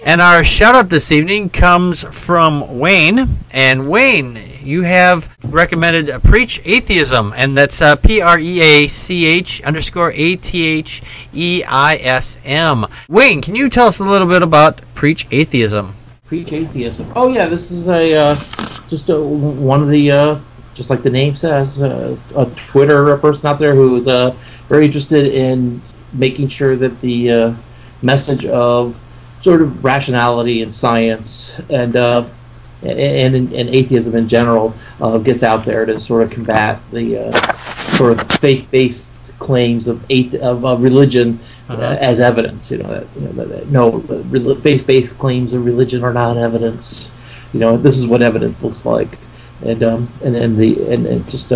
And our shout out this evening comes from Wayne. And Wayne, you have recommended Preach Atheism, and that's PREACH_ATHEISM. Wayne, can you tell us a little bit about Preach Atheism? Preach Atheism. Oh yeah, this is one of the just like the name says, a Twitter person out there who is very interested in making sure that the message of sort of rationality and science and atheism in general gets out there to sort of combat the sort of faith-based claims of religion as evidence. Faith-based claims of religion are not evidence. This is what evidence looks like, and just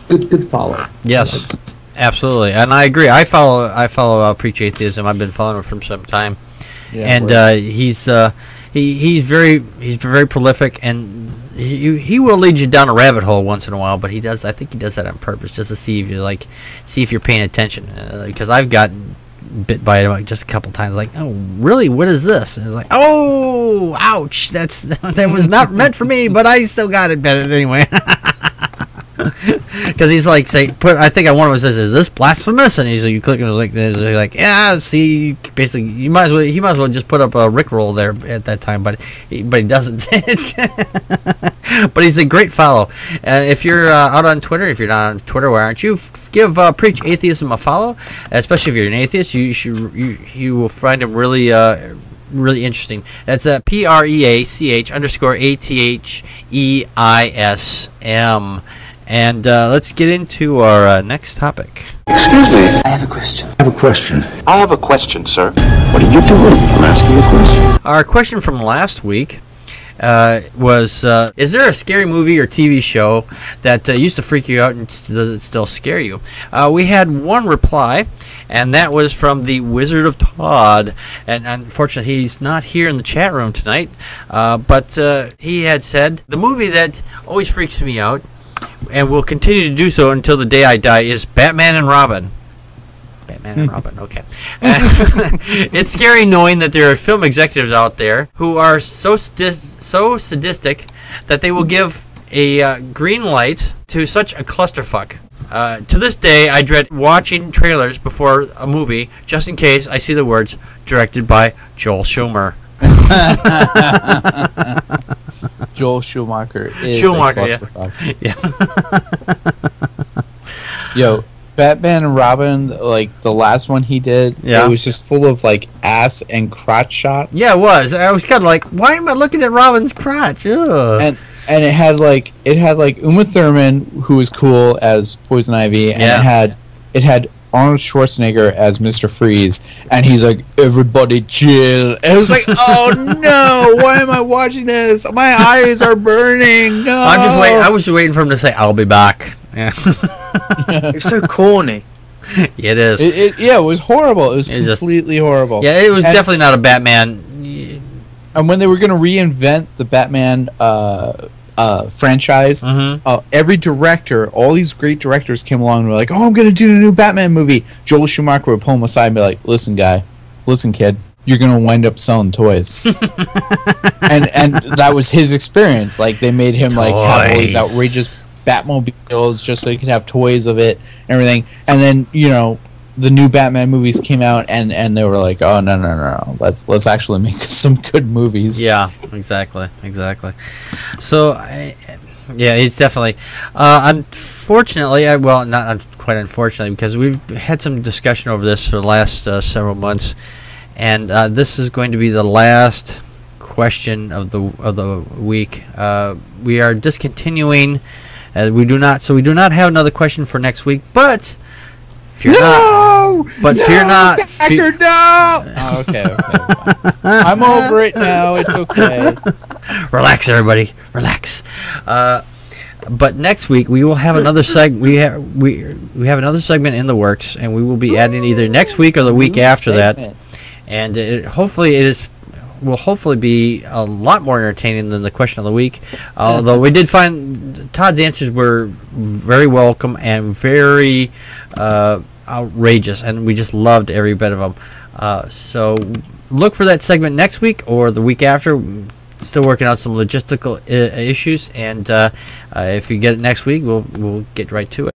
good follow. Yes. Absolutely, and I agree. I follow Preach Atheism. I've been following him for some time, and he's very prolific, and he will lead you down a rabbit hole once in a while. But I think he does that on purpose, just to see if you're paying attention. Because I've gotten bit by it just a couple times. Like, oh, really? What is this? And it's like, oh, ouch! That was not meant for me, but I still got it anyway. Because he's like, I think one of us says, "Is this blasphemous?" And you click and it's like, yeah. See, basically, he might as well just put up a Rickroll there at that time, but he doesn't. But he's a great follow. And if you're out on Twitter, if you're not on Twitter, why aren't you? Give Preach Atheism a follow, especially if you're an atheist. You will find him really interesting. That's PREACH_ATHEISM. And let's get into our next topic. Excuse me. I have a question. I have a question, sir. What are you doing? I'm asking a question. Our question from last week was, is there a scary movie or TV show that used to freak you out and does it still scare you? We had one reply, and that was from the Wizard of Todd. And unfortunately, he's not here in the chat room tonight, but he had said, the movie that always freaks me out, and will continue to do so until the day I die, is Batman and Robin. Batman and Robin, okay. It's scary knowing that there are film executives out there who are so sadistic that they will give a green light to such a clusterfuck. To this day, I dread watching trailers before a movie just in case I see the words directed by Joel Schumacher. Joel Schumacher is a clusterfuck. Yeah. Yo, Batman and Robin, like the last one he did, it was just full of like ass and crotch shots. Yeah, it was. I was kind of like, why am I looking at Robin's crotch? Ugh. And it had like Uma Thurman, who was cool as Poison Ivy, and it had Arnold Schwarzenegger as Mr. Freeze, and he's like, everybody chill. And it was like, oh no, why am I watching this? My eyes are burning. No. I was just waiting for him to say, I'll be back. Yeah. It's so corny. Yeah, it is. It was horrible. It was completely horrible. Yeah, it was definitely not a Batman. And when they were going to reinvent the Batman franchise, every director, all these great directors came along and were like, oh, I'm going to do a new Batman movie. Joel Schumacher would pull him aside and be like, listen, kid, you're going to wind up selling toys. and that was his experience. Like, they made him like have all these outrageous Batmobiles just so he could have toys of it and everything. And then, the new Batman movies came out and they were like, oh, no. Let's actually make some good movies. Yeah, exactly. So, it's definitely... unfortunately, not quite unfortunately, because we've had some discussion over this for the last several months, and this is going to be the last question of the week. We are discontinuing... we do not have another question for next week, but fear not. Packard, no! Oh, okay. I'm over it now. It's okay. Relax, everybody. Relax. But next week we will have another we have another segment in the works, and we will be adding either next week or the week after that. And will hopefully be a lot more entertaining than the question of the week. Although we did find Todd's answers were very welcome and very outrageous, and we just loved every bit of them. So look for that segment next week or the week after. Still working out some logistical issues, and if you get it next week, we'll get right to it.